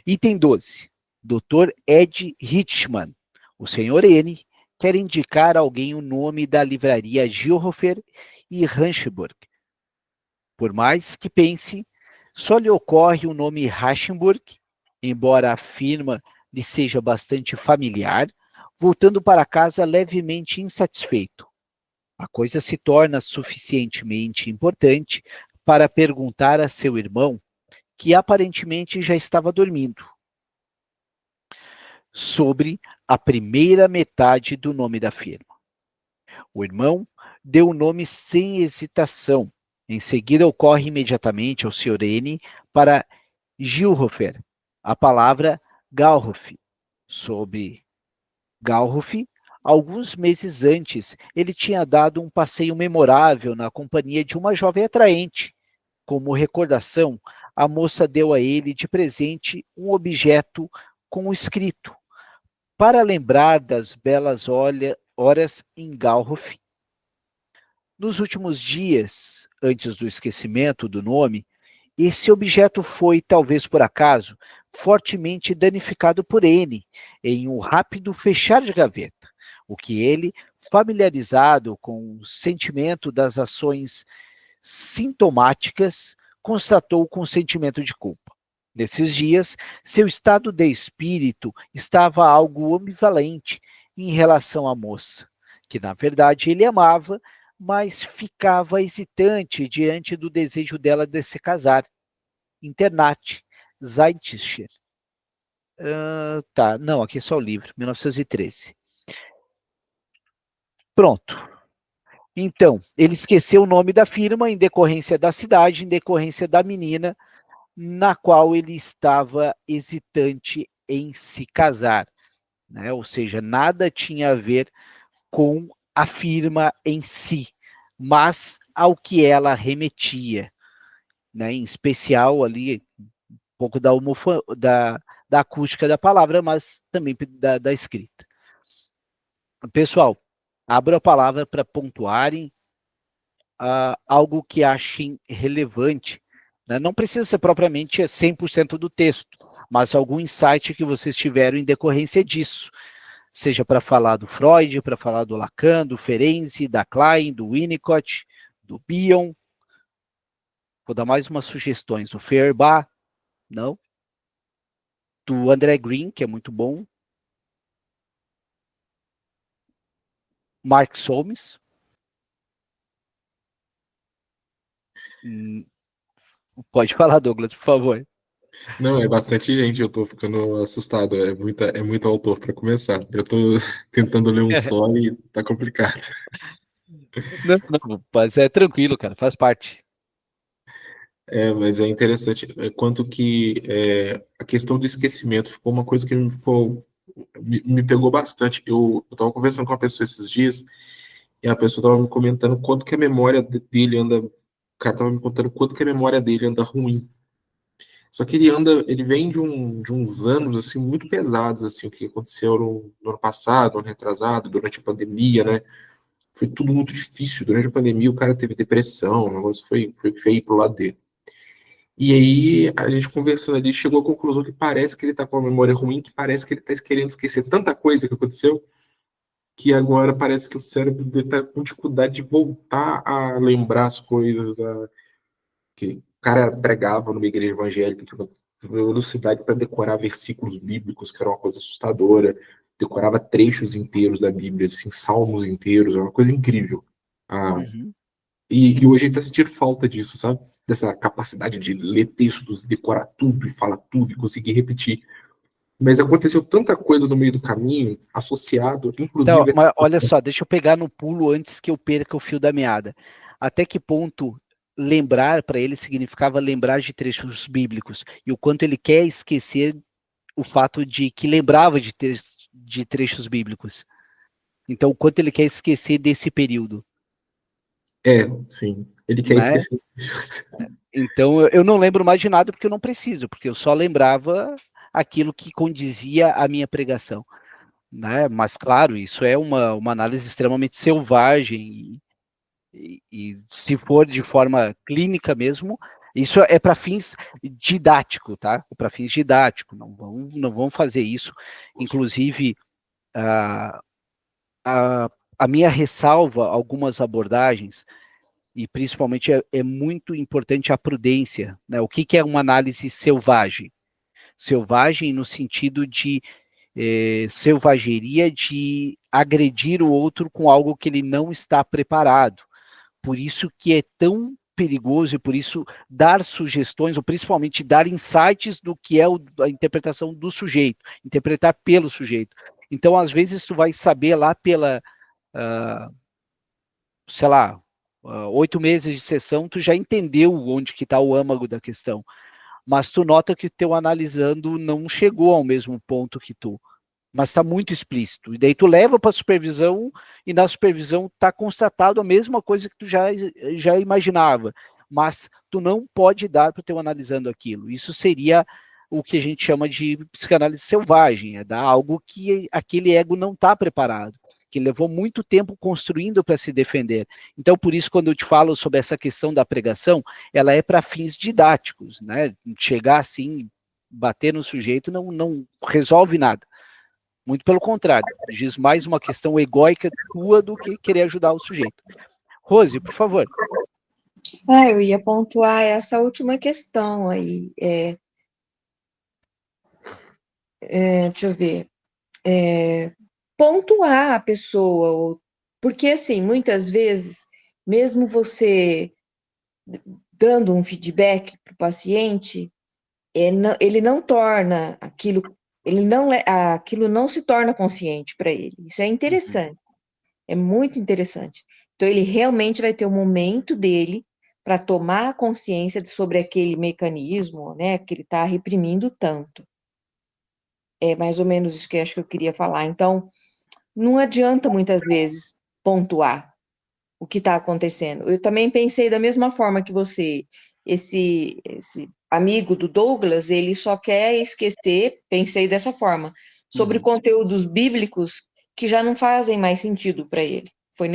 Item 12. Dr. Ed Hitchman. O senhor N quer indicar a alguém o nome da livraria Gilhofer e Ranchburg. Por mais que pense, só lhe ocorre o nome Raschenburg, embora a firma lhe seja bastante familiar, voltando para casa levemente insatisfeito. A coisa se torna suficientemente importante para perguntar a seu irmão, que aparentemente já estava dormindo, sobre a primeira metade do nome da firma. O irmão deu o nome sem hesitação. Em seguida, ocorre imediatamente ao Sr. N para Gilhofer a palavra Gauhof. Sobre Gauhof, alguns meses antes, ele tinha dado um passeio memorável na companhia de uma jovem atraente. Como recordação, a moça deu a ele de presente um objeto com o escrito: para lembrar das belas horas em Gauhof. Nos últimos dias, antes do esquecimento do nome, esse objeto foi, talvez por acaso, fortemente danificado por N em um rápido fechar de gaveta, o que ele, familiarizado com o sentimento das ações sintomáticas, constatou com sentimento de culpa. Nesses dias, seu estado de espírito estava algo ambivalente em relação à moça, que na verdade ele amava, mas ficava hesitante diante do desejo dela de se casar. Internat, Zeitschner. Tá, não, aqui é só o livro, 1913. Pronto. Então, ele esqueceu o nome da firma em decorrência da cidade, em decorrência da menina, na qual ele estava hesitante em se casar, né? Ou seja, nada tinha a ver com a firma em si, mas ao que ela remetia, né? Em especial ali, um pouco da acústica da palavra, mas também da escrita. Pessoal, abro a palavra para pontuarem algo que achem relevante, né? Não precisa ser propriamente 100% do texto, mas algum insight que vocês tiveram em decorrência disso, seja para falar do Freud, para falar do Lacan, do Ferenczi, da Klein, do Winnicott, do Bion. Vou dar mais umas sugestões. O Feuerbach, não? Do André Green, que é muito bom. Mark Solms. Pode falar, Douglas, por favor. Não, é bastante gente, eu tô ficando assustado. É muito autor para começar. Eu tô tentando ler um só e tá complicado. Não, mas é tranquilo, cara, faz parte. Mas é interessante quanto que a questão do esquecimento ficou uma coisa que me pegou bastante. Eu estava conversando com uma pessoa esses dias e a pessoa estava me comentando quanto que a memória dele anda. O cara estava me contando quanto que a memória dele anda ruim. Só que ele vem de uns anos assim muito pesados, assim, o que aconteceu no ano passado, no ano retrasado, durante a pandemia, né? Foi tudo muito difícil. Durante a pandemia o cara teve depressão, o negócio foi feio pro lado dele. E aí, a gente conversando ali, chegou à conclusão que parece que ele tá com uma memória ruim, que parece que ele tá querendo esquecer tanta coisa que aconteceu, que agora parece que o cérebro dele tá com dificuldade de voltar a lembrar as coisas. Que o cara pregava numa igreja evangélica, que velocidade para decorar versículos bíblicos, que era uma coisa assustadora, decorava trechos inteiros da Bíblia, assim, salmos inteiros, é uma coisa incrível. Ah, Uhum. e hoje ele tá sentindo falta disso, sabe? Dessa capacidade de ler textos, decorar tudo e falar tudo e conseguir repetir. Mas aconteceu tanta coisa no meio do caminho, associado, Então, inclusive. mas olha só, deixa eu pegar no pulo antes que eu perca o fio da meada. Até que ponto lembrar para ele significava lembrar de trechos bíblicos e o quanto ele quer esquecer o fato de que lembrava de trechos bíblicos. Então, o quanto ele quer esquecer desse período, Sim. Ele quer né? esquecer. Então, eu não lembro mais de nada porque eu não preciso, porque eu só lembrava aquilo que condizia à minha pregação, né? Mas, claro, isso é uma análise extremamente selvagem e se for de forma clínica mesmo, isso é para fins didáticos, tá? Para fins didáticos, não vão fazer isso. Inclusive, a, a, a minha ressalva a algumas abordagens, e principalmente é muito importante a prudência, né? O que é uma análise selvagem? Selvagem no sentido de selvageria de agredir o outro com algo que ele não está preparado. Por isso que é tão perigoso e por isso dar sugestões, ou principalmente dar insights do que é a interpretação do sujeito, interpretar pelo sujeito. Então, às vezes, tu vai saber lá pela, sei lá, 8 meses de sessão, tu já entendeu onde que está o âmago da questão, mas tu nota que teu analisando não chegou ao mesmo ponto que tu, mas está muito explícito. E daí tu leva para a supervisão e na supervisão está constatado a mesma coisa que tu já imaginava, mas tu não pode dar para o teu analisando aquilo. Isso seria o que a gente chama de psicanálise selvagem, é dar algo que aquele ego não está preparado, que levou muito tempo construindo para se defender. Então, por isso, quando eu te falo sobre essa questão da pregação, ela é para fins didáticos, né? Chegar assim, bater no sujeito não resolve nada. Muito pelo contrário, diz mais uma questão egóica tua do que querer ajudar o sujeito. Rose, por favor. Eu ia pontuar essa última questão aí. Deixa eu ver. Pontuar a pessoa, porque assim, muitas vezes, mesmo você dando um feedback para o paciente, ele não torna aquilo, aquilo não se torna consciente para ele. Isso é interessante, é muito interessante. Então, ele realmente vai ter o momento dele para tomar consciência sobre aquele mecanismo, né, que ele está reprimindo tanto. É mais ou menos isso que eu acho que eu queria falar. Então, não adianta muitas vezes pontuar o que está acontecendo. Eu também pensei da mesma forma que você, esse amigo do Douglas, ele só quer esquecer, pensei dessa forma, sobre conteúdos bíblicos que já não fazem mais sentido para ele. Foi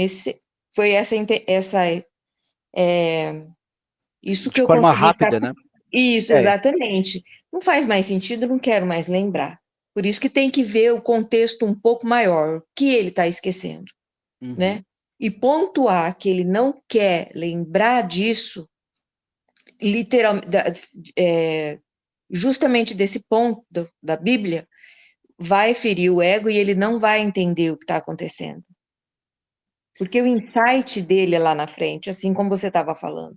isso que De eu forma consegui rápida, né? Isso, exatamente. Não faz mais sentido, não quero mais lembrar. Por isso que tem que ver o contexto um pouco maior, o que ele está esquecendo, né? E pontuar que ele não quer lembrar disso, literalmente, justamente desse ponto da Bíblia, vai ferir o ego e ele não vai entender o que está acontecendo. Porque o insight dele é lá na frente, assim como você estava falando.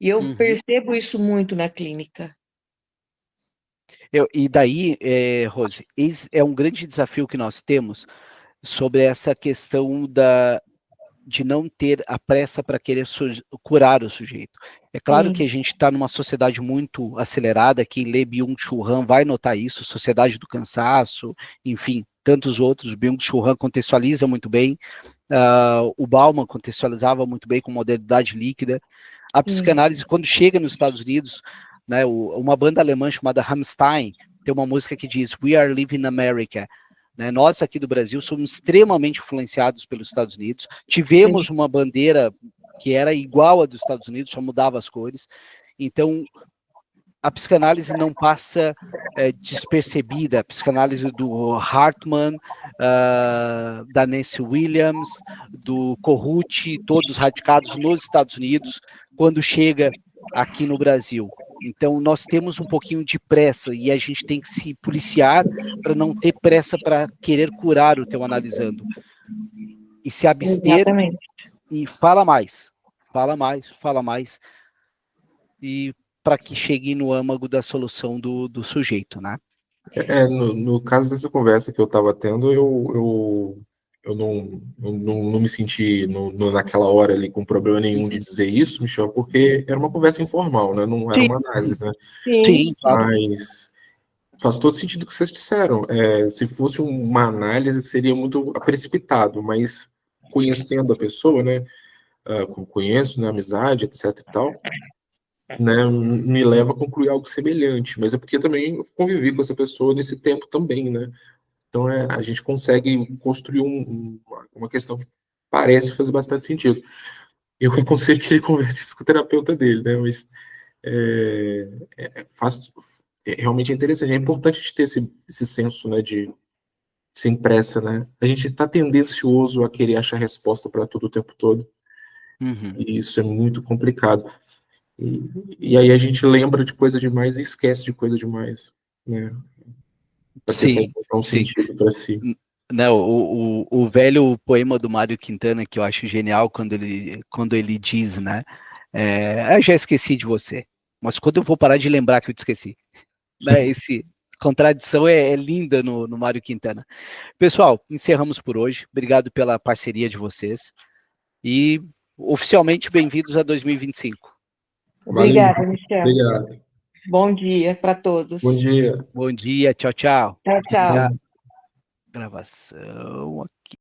E eu percebo isso muito na clínica. E daí, Rose, é um grande desafio que nós temos sobre essa questão de não ter a pressa para querer curar o sujeito. É claro que a gente está numa sociedade muito acelerada, quem lê Byung-Chul Han vai notar isso, Sociedade do Cansaço, enfim, tantos outros. Byung-Chul Han contextualiza muito bem, o Bauman contextualizava muito bem com modernidade líquida. A psicanálise, quando chega nos Estados Unidos, né, uma banda alemã chamada Rammstein tem uma música que diz We Are Living in America. Né, nós aqui do Brasil somos extremamente influenciados pelos Estados Unidos. Tivemos uma bandeira que era igual à dos Estados Unidos, só mudava as cores. Então, a psicanálise não passa despercebida. A psicanálise do Hartman, da Nancy Williams, do Corrucci, todos radicados nos Estados Unidos, quando chega aqui no Brasil. Então, nós temos um pouquinho de pressa e a gente tem que se policiar para não ter pressa para querer curar o teu analisando. E se abster. Exatamente. E fala mais. E para que chegue no âmago da solução do sujeito, né? No caso dessa conversa que eu estava tendo, eu não me senti naquela hora ali com problema nenhum de dizer isso, Michel, porque era uma conversa informal, né? Não era uma análise, né? Sim, claro. Mas faz todo sentido o que vocês disseram. Se fosse uma análise, seria muito precipitado, mas conhecendo a pessoa, né? Conheço, né? Amizade, etc e tal, né? Me leva a concluir algo semelhante, mas é porque também eu convivi com essa pessoa nesse tempo também, né? Então, a gente consegue construir uma questão que parece fazer bastante sentido. Eu aconselho que ele converse com o terapeuta dele, né? Mas realmente é interessante. É importante a gente ter esse senso, né, de sem pressa, né? A gente está tendencioso a querer achar resposta para tudo o tempo todo. E isso é muito complicado. E aí a gente lembra de coisa demais e esquece de coisa demais, né? Para tentar encontrar um sentido para si. Não, o velho poema do Mário Quintana, que eu acho genial quando ele diz, né? Eu já esqueci de você, mas quando eu vou parar de lembrar que eu te esqueci? Né, contradição é linda no Mário Quintana. Pessoal, encerramos por hoje. Obrigado pela parceria de vocês. E oficialmente bem-vindos a 2025. Obrigada, Michel. Obrigado. Bom dia para todos. Bom dia. Bom dia, tchau, tchau. Tchau, tchau. Gravação.